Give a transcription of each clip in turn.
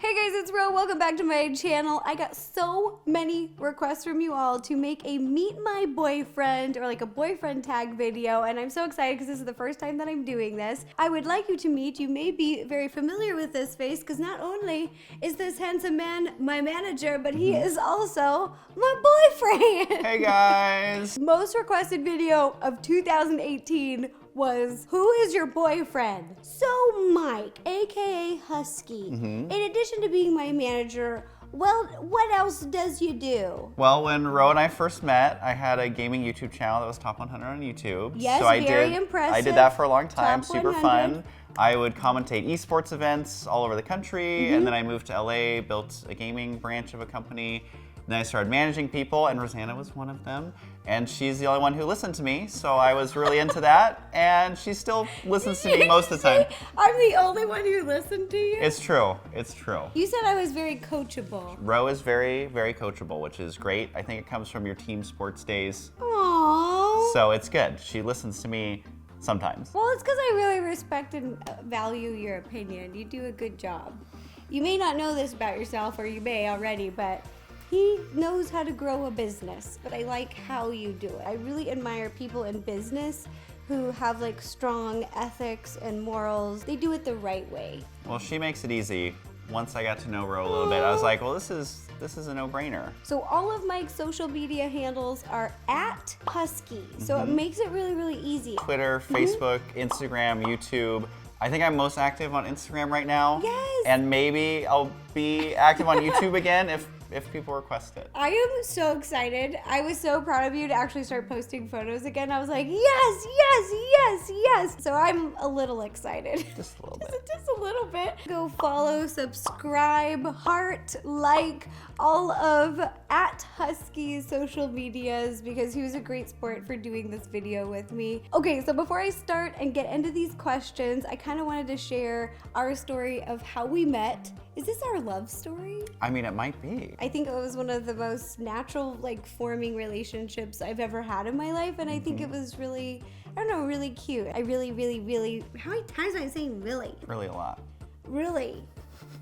Hey guys, it's Ro. Welcome back to my channel. I got so many requests from you all to make a meet my boyfriend or like a boyfriend tag video, and I'm so excited because this is the first time that I'm doing this. I would like you to meet, you may be very familiar with this face because not only is this handsome man my manager, but he is also my boyfriend. Hey guys. Most requested video of 2018 was, who is your boyfriend? So Mike, aka Husky, in addition to being my manager, well, what else does you do? Well, when Ro and I first met, I had a gaming YouTube channel that was top 100 on YouTube. Yes, so very impressive. I did that for a long time, Top super 100. fun. I would commentate esports events all over the country, and then I moved to LA, built a gaming branch of a company. Then I started managing people, and Rosanna was one of them. And she's the only one who listened to me, so I was really into that. And she still listens to me most of the time. I'm the only one who listened to you? It's true, it's true. You said I was very coachable. Ro is very, very coachable, which is great. I think it comes from your team sports days. Aww. So it's good. She listens to me sometimes. Well, it's because I really respect and value your opinion. You do a good job. You may not know this about yourself, or you may already, but he knows how to grow a business, but I like how you do it. I really admire people in business who have like strong ethics and morals. They do it the right way. Well, she makes it easy. Once I got to know Ro a little bit, I was like, well, this is a no-brainer. So all of Mike's social media handles are at Husky. So it makes it really, really easy. Twitter, Facebook, Instagram, YouTube. I think I'm most active on Instagram right now. Yes. And maybe I'll be active on YouTube again if people request it. I am so excited. I was so proud of you to actually start posting photos again. I was like, yes, yes, yes, yes. So I'm a little excited. Just a little bit. Just a little bit. Go follow, subscribe, heart, like all of at Husky's social medias because he was a great sport for doing this video with me. Okay, so before I start and get into these questions, I kind of wanted to share our story of how we met. Is this our love story? I mean, it might be. I think it was one of the most natural, like, forming relationships I've ever had in my life, and I think it was really, I don't know, really cute. I really, how many times am I saying really? Really a lot. Really.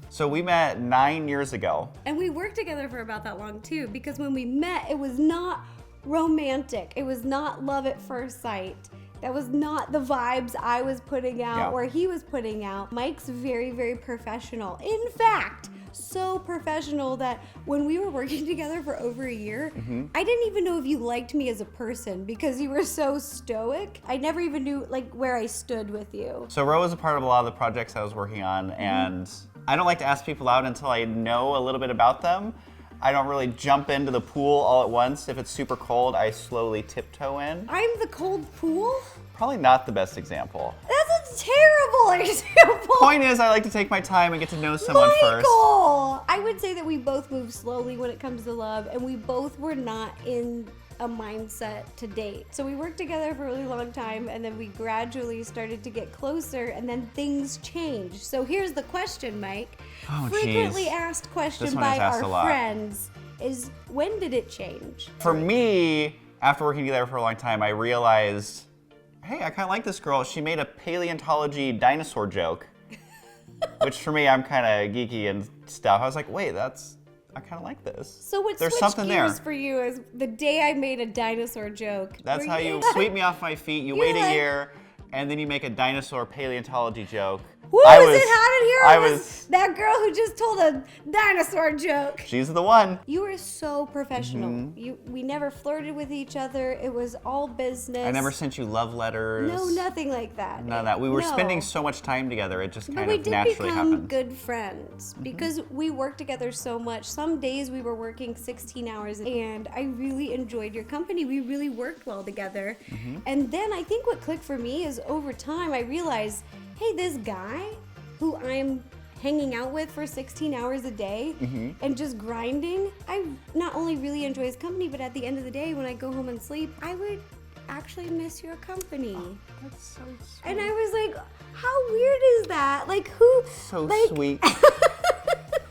So we met 9 years ago. And we worked together for about that long, too, because when we met, it was not romantic. It was not love at first sight. That was not the vibes I was putting out or he was putting out. Mike's very, very professional. In fact, so professional that when we were working together for over a year, I didn't even know if you liked me as a person because you were so stoic. I never even knew like where I stood with you. So Ro was a part of a lot of the projects I was working on, and I don't like to ask people out until I know a little bit about them. I don't really jump into the pool all at once. If it's super cold, I slowly tiptoe in. I'm the cold pool? Probably not the best example. That's a terrible example. Point is, I like to take my time and get to know someone first. Michael! I would say that we both move slowly when it comes to love, and we both were not in a mindset to date. So we worked together for a really long time, and then we gradually started to get closer, and then things changed. So here's the question, Mike. Oh, Frequently geez. asked question This one by is asked our a lot. friends is, when did it change? For me, after working together for a long time, I realized, hey, I kind of like this girl. She made a paleontology dinosaur joke, which for me, I'm kind of geeky and stuff. I was like, wait, I kind of like this. So what There's switched something gears there. for you is the day I made a dinosaur joke. That's how you sweep me off my feet. You wait a year, and then you make a dinosaur paleontology joke. Woo, is it hot in here? I Or was that girl who just told a dinosaur joke. She's the one. You were so professional. We never flirted with each other. It was all business. I never sent you love letters. No, nothing like that. None of that. We were No. spending so much time together. It just But kind we of did naturally become happened. good friends because we worked together so much. Some days we were working 16 hours, and I really enjoyed your company. We really worked well together. And then I think what clicked for me is over time I realized, hey, this guy who I'm hanging out with for 16 hours a day and just grinding, I not only really enjoy his company, but at the end of the day, when I go home and sleep, I would actually miss your company. Oh, that's so sweet. And I was like, how weird is that? Like, who? So like, sweet.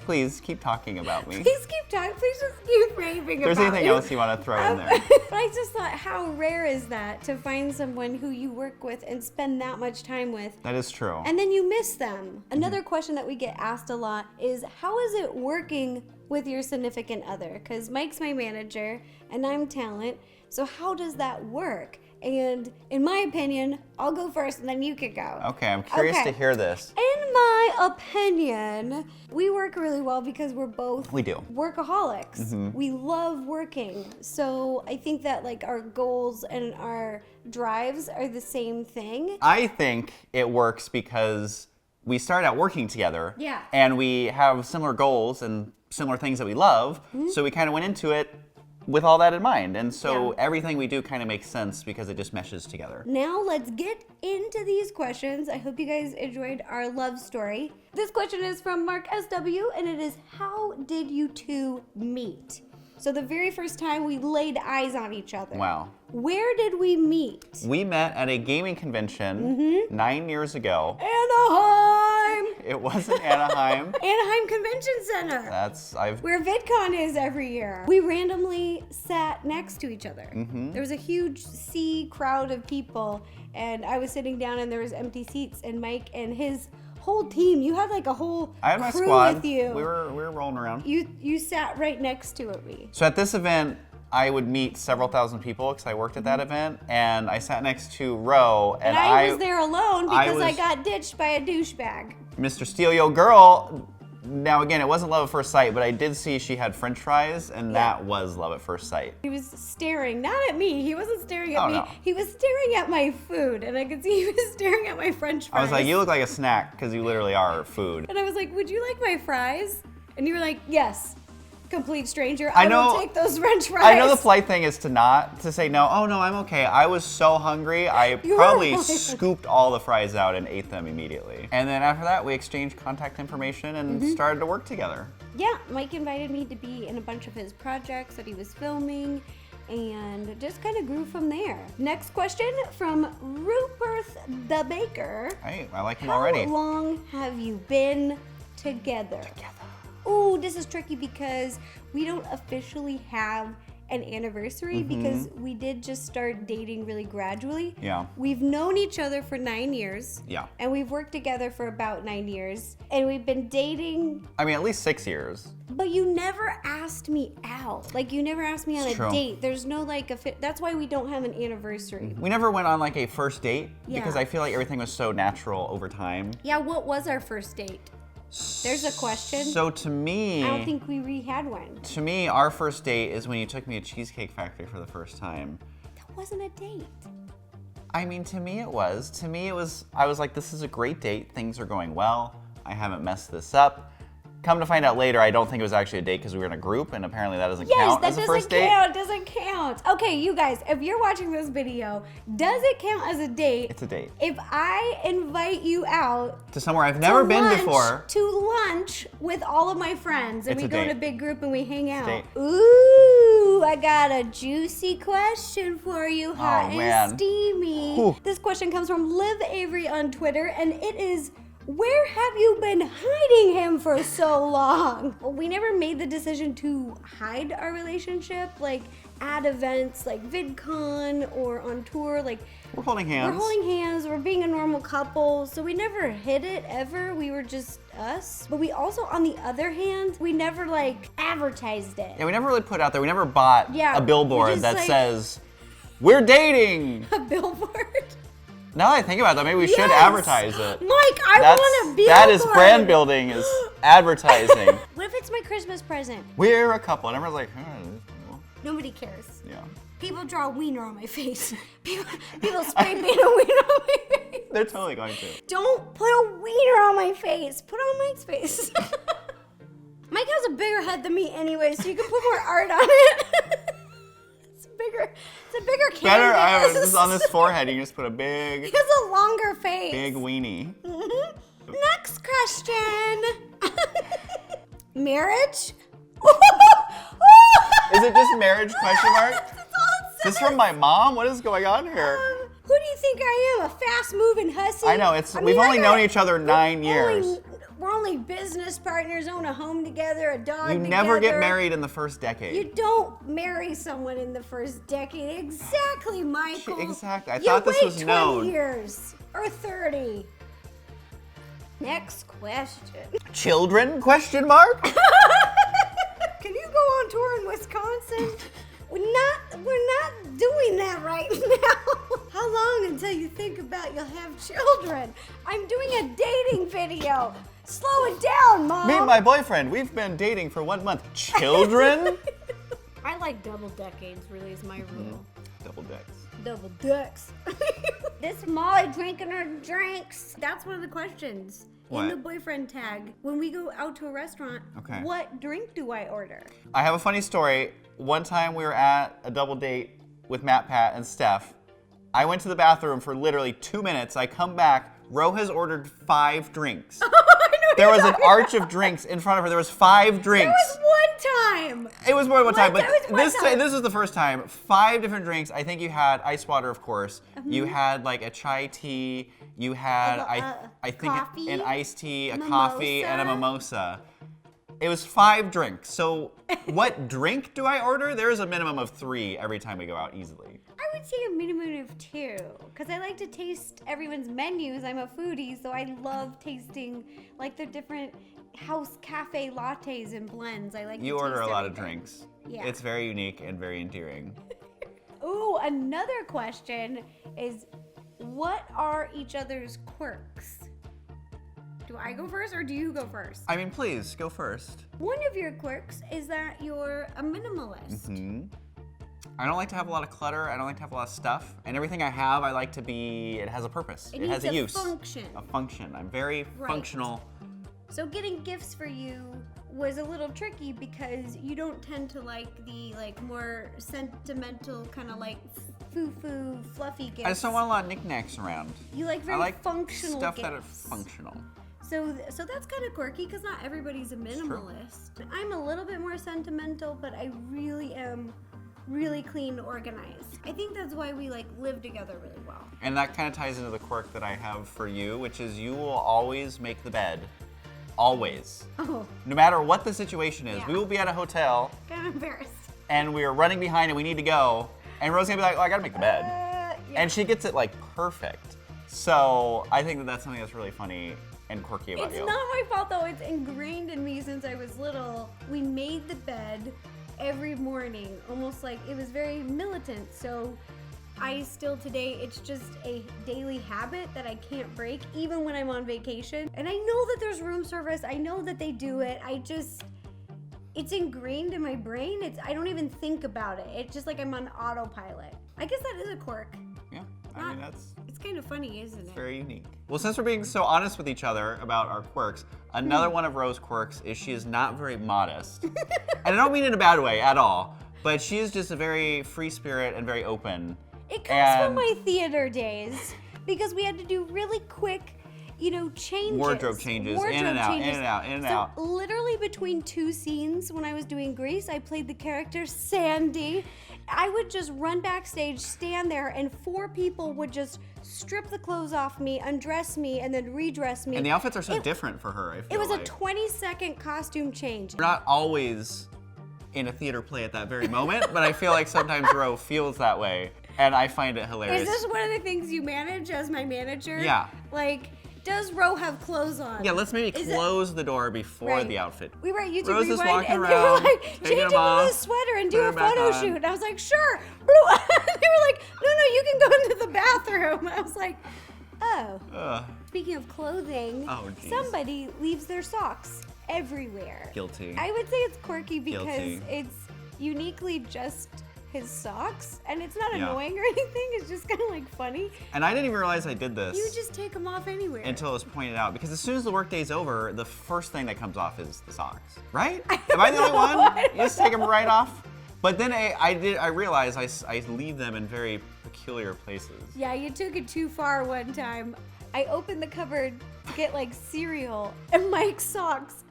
please keep talking about me. Please keep talking. Please just keep raving If there's about anything me. else you want to throw in there. But I just thought, how rare is that to find someone who you work with and spend that much time with? That is true. And then you miss them. Another question that we get asked a lot is, how is it working with your significant other? Because Mike's my manager and I'm talent. So how does that work? And in my opinion, I'll go first and then you can go. Okay, I'm curious to hear this. In my opinion, we work really well because we're both We do. workaholics. We love working. So I think that like our goals and our drives are the same thing. I think it works because we started out working together. Yeah. And we have similar goals and similar things that we love. So we kind of went into it with all that in mind. And so everything we do kind of makes sense because it just meshes together. Now let's get into these questions. I hope you guys enjoyed our love story. This question is from Mark SW and it is, how did you two meet? So the very first time we laid eyes on each other. Wow. Where did we meet? We met at a gaming convention 9 years ago. Anaheim! It was in Anaheim. Anaheim Convention Center. Where VidCon is every year. We randomly sat next to each other. There was a huge sea crowd of people and I was sitting down and there was empty seats and Mike and his whole team, you had like a whole I had my crew squad. with you. We were rolling around. You sat right next to me. So at this event, I would meet several thousand people because I worked at that event, and I sat next to Ro, And I was there alone because I got ditched by a douchebag. Mr. Steal Yo Girl. Now again, it wasn't love at first sight, but I did see she had French fries, and that was love at first sight. He was staring, not at me. He wasn't staring at me. No. He was staring at my food, and I could see he was staring at my French fries. I was like, you look like a snack because you literally are food. And I was like, would you like my fries? And you were like, yes. Complete stranger. I I know- will take those French fries. I know the polite thing is to say no. Oh no, I'm okay. I was so hungry. I You were probably right. scooped all the fries out and ate them immediately. And then after that, we exchanged contact information and started to work together. Yeah, Mike invited me to be in a bunch of his projects that he was filming and just kind of grew from there. Next question from Rupert the Baker. Hey, I like him How already. long have you been together? Ooh, this is tricky because we don't officially have an anniversary because we did just start dating really gradually. Yeah. We've known each other for 9 years. Yeah. And we've worked together for about 9 years. And we've been dating, I mean, at least 6 years. but you never asked me out. Like, you never asked me on It's a true. date. There's no like that's why we don't have an anniversary. We never went on like a first date because Yeah. I feel like everything was so natural over time. Yeah, what was our first date? There's a question. So to me, I don't think we had one. to me, our first date is when you took me to Cheesecake Factory for the first time. That wasn't a date. I mean, to me it was. To me it was, I was like, this is a great date. Things are going well. I haven't messed this up. Come to find out later, I don't think it was actually a date because we were in a group, and apparently that doesn't count as a first date. Yes, that doesn't count. Okay, you guys, if you're watching this video, does it count as a date? It's a date. If I invite you out To somewhere I've never been before. To lunch with all of my friends, and It's we a go in date. a big group and we hang out. date. Ooh, I got a juicy question for you, hot man. and steamy. Whew. This question comes from Liv Avery on Twitter, and it is, where have you been hiding him for so long? We never made the decision to hide our relationship, like at events like VidCon or on tour. Like, We're holding hands. we're holding hands, we're being a normal couple, so we never hid it ever. We were just us. But we also, on the other hand, we never like advertised it. Yeah, we never really put it out there. We never bought Yeah, a we billboard just, that like- says, we're dating. A billboard. Now that I think about that, maybe we should Yes! advertise it. Mike, I want a billboard. That is brand building, is advertising. What if it's my Christmas present? We're a couple. And everyone's like, well, Nobody cares. yeah. People draw a wiener on my face. People spray paint a wiener on my face. They're totally going to. Don't put a wiener on my face. Put on Mike's face. Mike has a bigger head than me anyway, so you can put more art on it. It's a bigger canvas. Better, I have this on this forehead. You can just put a He big, has a longer face. big weenie. Next question. Marriage? Is it just marriage question mark? That's all it Is this says. from my mom? What is going on here? Who do you think I am? A fast-moving hussy? I know, I we've mean, only I known got- each other 9 years. We're only business partners, own a home together, a dog You together. never get married in the first decade. You don't marry someone in the first decade. Exactly, Michael. Exactly. I You thought this wait was 20 known. years or 30. Next question. Children? Question mark? Can you go on tour in Wisconsin? We're not doing that right now. How long until you think about you'll have children? I'm doing a dating video. Slow it down, Mom. Me and my boyfriend, we've been dating for 1 month. Children? I like double decades, really, is my rule. Double decks. Double ducks. This Molly drinking her drinks. That's one of the questions What? in the boyfriend tag. When we go out to a restaurant, Okay. what drink do I order? I have a funny story. One time we were at a double date with Matt, Pat, and Steph. I went to the bathroom for literally 2 minutes. I come back. Ro has ordered 5 drinks. I know There you're was an talking arch about. of drinks in front of her. There was 5 drinks. There was one time. It was more than one time, What? but That was one time. this was the first time. 5 different drinks. I think you had ice water, of course. You had like a chai tea. You had, I think, coffee, an iced tea, a mimosa. coffee, and a mimosa. It was 5 drinks. So what drink do I order? There is a minimum of 3 every time we go out easily. I would say a minimum of 2, because I like to taste everyone's menus. I'm a foodie, so I love tasting like the different house cafe lattes and blends. I like You to order a taste lot of everything. drinks. Yeah. It's very unique and very endearing. Ooh, another question is, what are each other's quirks? Do I go first or do you go first? I mean, please, go first. One of your quirks is that you're a minimalist. I don't like to have a lot of clutter. I don't like to have a lot of stuff. And everything I have, I like to be, it has a purpose. It has needs a use. function. A function. I'm very Right. functional. So getting gifts for you was a little tricky because you don't tend to like the more sentimental kind of like foo-foo fluffy gifts. I just don't want a lot of knickknacks around. You like I very like functional stuff gifts. that are functional. So that's kind of quirky because not everybody's a minimalist. I'm a little bit more sentimental, but I really am really clean and organized. I think that's why we live together really well. And that kind of ties into the quirk that I have for you, which is you will always make the bed. Always. Oh, No matter what the situation is. Yeah. We will be at a hotel kind of embarrassed. and we're running behind and we need to go. And Rose's gonna be like, oh, I gotta make the bed. Yeah. And she gets it perfect. So I think that that's something that's really funny and quirky about It's you. not my fault though. It's ingrained in me since I was little. We made the bed every morning, almost like it was very militant. So I still today, it's just a daily habit that I can't break, even when I'm on vacation. And I know that there's room service. I know that they do it. It's ingrained in my brain. I don't even think about it. It's just like I'm on autopilot. I guess that is a quirk. Yeah, I mean, that's It's kind of funny, isn't it? very unique. Well, since we're being so honest with each other about our quirks, another one of Rose's quirks is she is not very modest. And I don't mean in a bad way at all, but she is just a very free spirit and very open. It comes from And- my theater days because we had to do really quick, changes. Wardrobe changes, in and out, in and out, in and so out. literally between 2 scenes when I was doing Grease, I played the character Sandy. I would just run backstage, stand there, and 4 people would just strip the clothes off me, undress me, and then redress me. And the outfits are so It- different for her, I feel It was like. a 20-second costume change. We're not always in a theater play at that very moment, but I feel like sometimes Ro feels that way, and I find it hilarious. Is this one of the things you manage as my manager? Yeah. Does Ro have clothes on? Yeah, let's maybe Is it- close the door before Right. the outfit. We were at YouTube Rose is Rewind, walking and they were around, like, taking change them into off, this sweater and do put a them back photo on. shoot. And I was like, sure. they were like, no, you can go into the bathroom. I was like, oh. Ugh, Speaking of clothing, Oh, geez. somebody leaves their socks everywhere. guilty. I would say it's quirky because Guilty. it's uniquely just his socks, and it's not Yeah. annoying or anything. It's just kind of funny. And I didn't even realize I did this. You just take them off anywhere. Until it was pointed out, because as soon as the workday's over, the first thing that comes off is the socks, right? Am I the only one? You just take them right off. But then I realized I leave them in very peculiar places. Yeah, you took it too far one time. I opened the cupboard to get cereal, and Mike's socks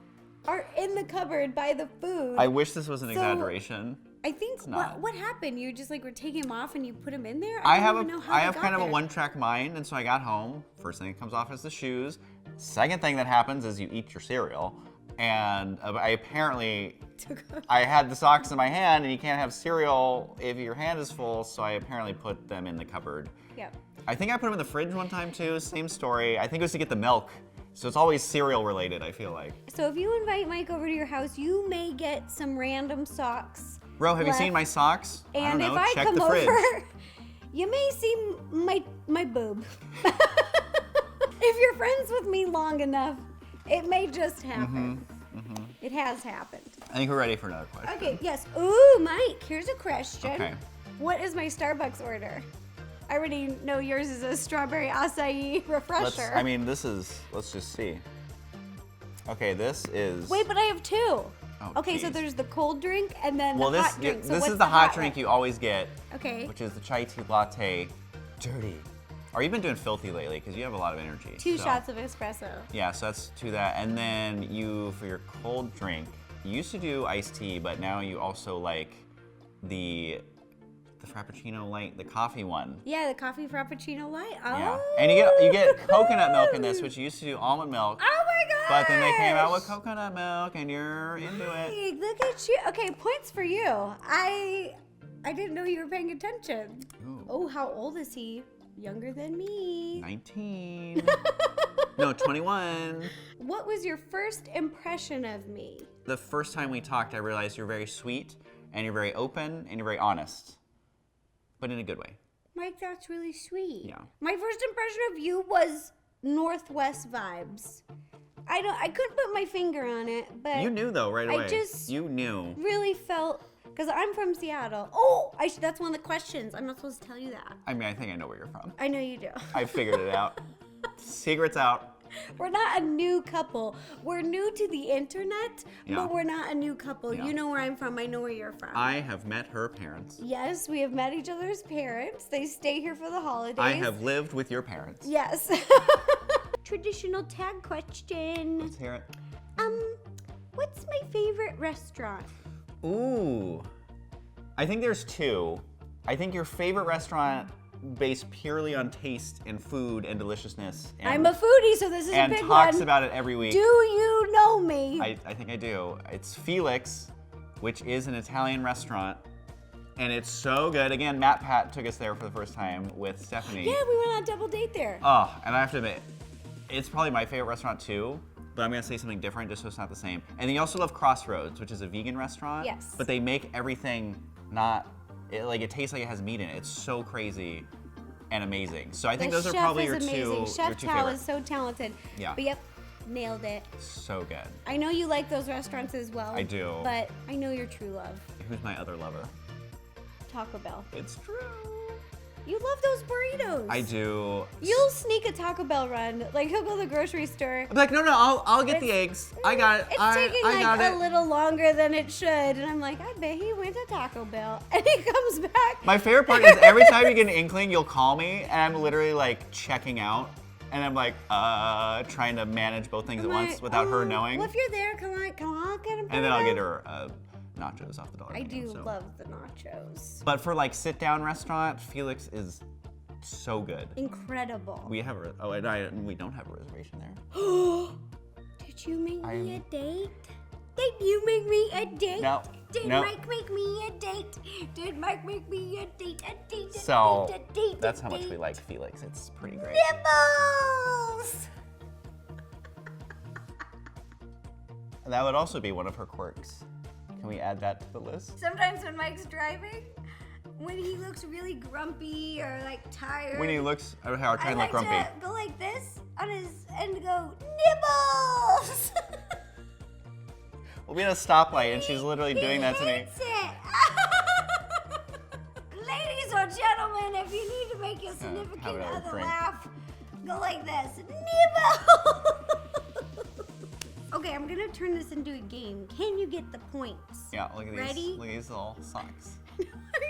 are in the cupboard by the food. I wish this was an So- exaggeration. I think not. what happened? You just like were taking them off and you put them in there? I don't even know how I they have got kind of a there. one-track mind, and so I got home. First thing that comes off is the shoes. Second thing that happens is you eat your cereal, and I apparently I had the socks in my hand, and you can't have cereal if your hand is full, so I apparently put them in the cupboard. Yep. I think I put them in the fridge one time too. Same story. I think it was to get the milk. So it's always cereal related, I feel like. So if you invite Mike over to your house, you may get some random socks. Bro, have you seen my socks? And I don't know. if I Check come the fridge. over, you may see my boob. If you're friends with me long enough, it may just happen. It has happened. I think we're ready for another question. Okay, yes. Ooh, Mike, here's a question. Okay. What is my Starbucks order? I already know yours is a strawberry acai refresher. Let's just see. Okay, this is. Wait, but I have two. Oh, okay, so geez. there's the cold drink and then Well, the this hot drink. So this what's is the hot one? drink you always get, Okay. which is the chai tea latte, dirty. Or you've been doing filthy lately because you have a lot of energy. Two so. shots of espresso. Yeah, so that's to that. And then you, for your cold drink, you used to do iced tea, but now you also like the Frappuccino light, the coffee one. Yeah, the coffee frappuccino light. Oh. Yeah. And you get coconut milk in this, which you used to do almond milk. Oh my god! But then they came out with coconut milk, and you're into it. Hey, look at you. Okay, points for you. I didn't know you were paying attention. Ooh. Oh, how old is he? Younger than me. 19. No, 21. What was your first impression of me? The first time we talked, I realized you're very sweet, and you're very open, and you're very honest. But in a good way. Mike, that's really sweet. Yeah. My first impression of you was Northwest vibes. I couldn't put my finger on it, but You knew though, right I away. just- You knew. really felt, because I'm from Seattle. Oh, that's one of the questions. I'm not supposed to tell you that. I mean, I think I know where you're from. I know you do. I figured it out. Secret's out. We're not a new couple. We're new to the internet, Yeah. but we're not a new couple. Yeah. You know where I'm from. I know where you're from. I have met her parents. Yes, we have met each other's parents. They stay here for the holidays. I have lived with your parents. Yes. Traditional tag question. Let's hear it. What's my favorite restaurant? Ooh. I think there's two. I think your favorite restaurant based purely on taste and food and deliciousness. And, I'm a foodie, so this is a and big talks one. about it every week. Do you know me? I think I do. It's Felix, which is an Italian restaurant. And it's so good. Again, Matt Pat took us there for the first time with Stephanie. Yeah, we went on a double date there. Oh, and I have to admit, it's probably my favorite restaurant too, but I'm gonna say something different just so it's not the same. And then you also love Crossroads, which is a vegan restaurant. Yes. But they make everything it tastes like it has meat in it. It's so crazy and amazing. So I think those are probably your two Chef Chow favorite. is so talented. Yeah. But yep, nailed it. So good. I know you like those restaurants as well. I do. But I know your true love. Who's my other lover? Taco Bell. It's true. You love those burritos. I do. You'll sneak a Taco Bell run. Like he'll go to the grocery store. I'm like, no, I'll get the eggs. I got it. It's taking I got like it. a little longer than it should. And I'm like, I bet he went to Taco Bell. And he comes back. My favorite part is every time you get an inkling, you'll call me, and I'm literally like checking out, and I'm like trying to manage both things at once without her knowing. Well, if you're there, come on, get him. And then I'll get her nachos off the dollar I menu, do so. love the nachos. But for like sit down restaurant, Felix is so good. Incredible. We have we don't have a reservation there. Did you make me a date? Did you make me a date? No. Did No. Mike make me a date? Did Mike make me a date? A date, a So date, a date, that's a how much date. we like Felix. It's pretty great. Nibbles! That would also be one of her quirks. Can we add that to the list? Sometimes when Mike's driving, when he looks really grumpy or like tired, When he looks, I try I and like look grumpy. to go like this on his and go nibbles. We'll be at a stoplight and she's literally doing that to me. Hates it. Ladies or gentlemen, if you need to make your have significant another other drink. laugh, go like this. Nibble. Okay, I'm gonna turn this into a game. Can you get the points? Yeah, look at these. Ready? Look at these little socks. Are you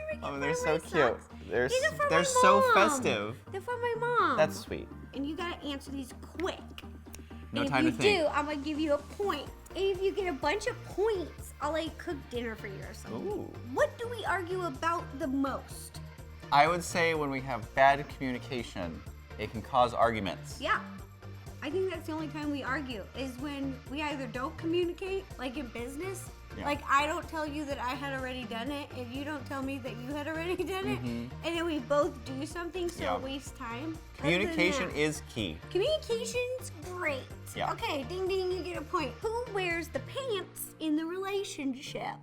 making Oh, fun they're of so my cute. socks? They're These are for they're my so mom. festive. They're for my mom. That's sweet. And you gotta answer these quick. No and time if to you think. do, I'm gonna give you a point. if you get a bunch of points, I'll like cook dinner for you or something. Ooh. What do we argue about the most? I would say when we have bad communication, it can cause arguments. Yeah. I think that's the only time we argue is when we either don't communicate, like in business. Yeah. Like I don't tell you that I had already done it, and you don't tell me that you had already done it, and then we both do something, so it wastes time. Communication is key. Communication's great. Yeah. Okay, ding ding, you get a point. Who wears the pants in the relationship?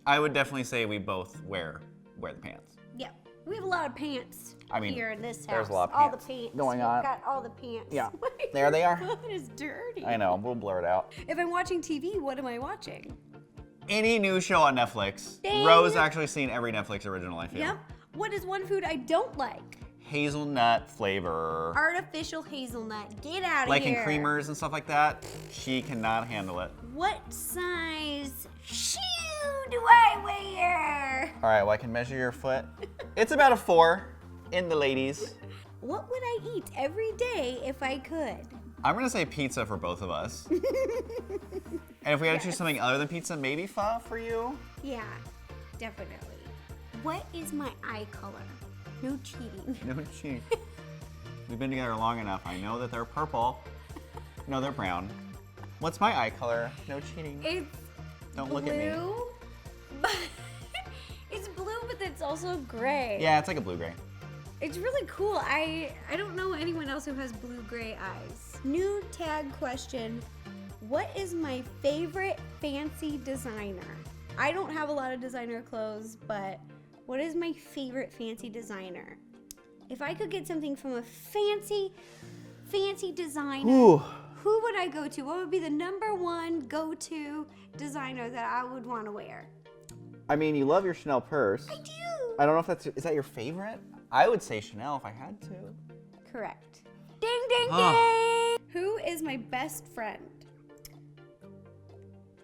I would definitely say we both wear the pants. Yeah. We have a lot of pants here in this house. There's a lot of all pants the pants going on. We've got all the pants. Yeah. There they are. God, it's dirty. I know, we'll blur it out. If I'm watching TV, what am I watching? Any new show on Netflix. Dang. Rose actually seen every Netflix original, I feel. Yep. What is one food I don't like? Hazelnut flavor. Artificial hazelnut. Get out of Like here. in creamers and stuff like that, she cannot handle it. What size shoe do I wear? All right, well, I can measure your foot. It's about a 4 in the ladies. What would I eat every day if I could? I'm gonna say pizza for both of us. And if we had to choose something other than pizza, maybe pho for you? Yeah, definitely. What is my eye color? No cheating. No cheating. We've been together long enough. I know that they're purple. No, they're brown. What's my eye color? No cheating. It's Don't blue. look at me. It's blue, but it's also gray. Yeah, it's like a blue-gray. It's really cool. I don't know anyone else who has blue-gray eyes. New tag question. What is my favorite fancy designer? I don't have a lot of designer clothes, but what is my favorite fancy designer? If I could get something from a fancy designer, Ooh. who would I go to? What would be the #1 go-to designer that I would want to wear? I mean, you love your Chanel purse. I do. I don't know if is that your favorite? I would say Chanel if I had to. Correct. Ding, ding, Oh. ding. Who is my best friend?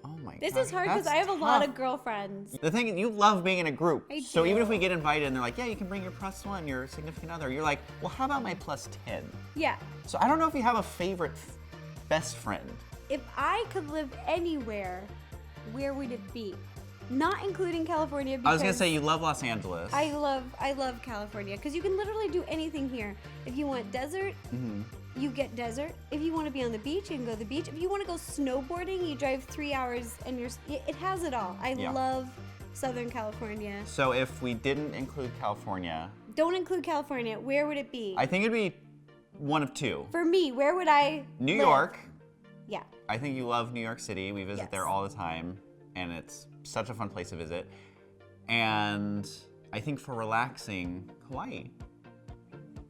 Oh my god. This is hard because I have a lot of girlfriends. The thing is, you love being in a group. I So even do. if we get invited and they're like, yeah, you can bring your +1, your significant other, you're like, well, how about my +10? Yeah. So I don't know if you have a favorite best friend. If I could live anywhere, where would it be? Not including California because I was gonna say you love Los Angeles. I love California because you can literally do anything here. If you want desert, you get desert. If you want to be on the beach, you can go to the beach. If you want to go snowboarding, you drive 3 hours and it has it all. I Yeah. love Southern California. So if we didn't include California, Don't include California. Where would it be? I think it'd be one of two. For me, where would I New live? York. Yeah. I think you love New York City. We visit Yes. there all the time, and it's such a fun place to visit. And I think for relaxing, Hawaii.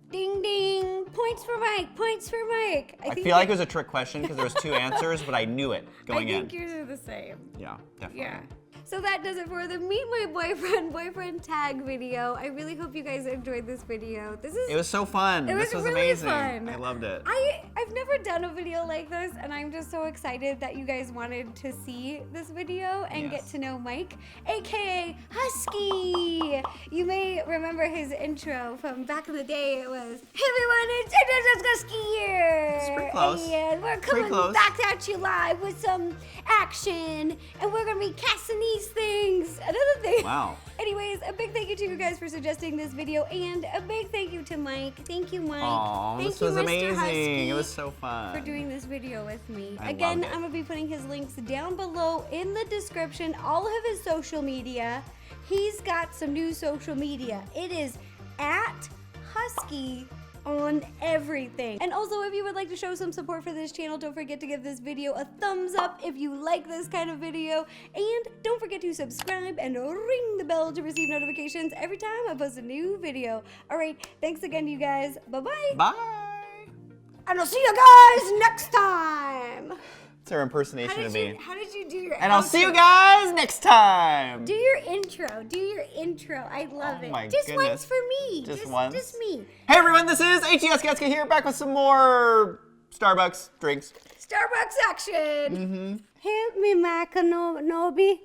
Ding ding. Points for Mike. Points for Mike. I feel like it was a trick question because there was 2 answers, but I knew it going I think in. yours are the same. Yeah, definitely. Yeah. So that does it for the Meet My Boyfriend tag video. I really hope you guys enjoyed this video. It was so fun. It was This was really amazing. fun. I loved it. I've never done a video like this, and I'm just so excited that you guys wanted to see this video and get Yes. to know Mike, aka Husky. You may remember his intro from back in the day. It was, "Hey everyone, it's Husky here." It's pretty close. And we're Pretty coming close. back at you live with some action, and we're gonna be casting these things. Another thing. Wow. Anyways, a big thank you to you guys for suggesting this video, and a big thank you to Mike. Thank you, Mike. Aw, Thank this you, was Mr. amazing. Husky, It was so fun. for doing this video with me. I Again, loved it. I'm gonna be putting his links down below in the description, all of his social media. He's got some new social media. It is at Husky on everything. And also, if you would like to show some support for this channel, don't forget to give this video a thumbs up if you like this kind of video. And don't forget to subscribe and ring the bell to receive notifications every time I post a new video. All right, thanks again, you guys. Bye-bye. Bye. And I'll see you guys next time. It's her impersonation of me. How did you do your And I'll see you outro? guys next time. Do your intro. Do your intro. I love Oh it. my Just goodness. once for me. Just once? Just me. Hey everyone, this is HES Getska here, back with some more Starbucks drinks. Starbucks action. Help me, Mike Nobi.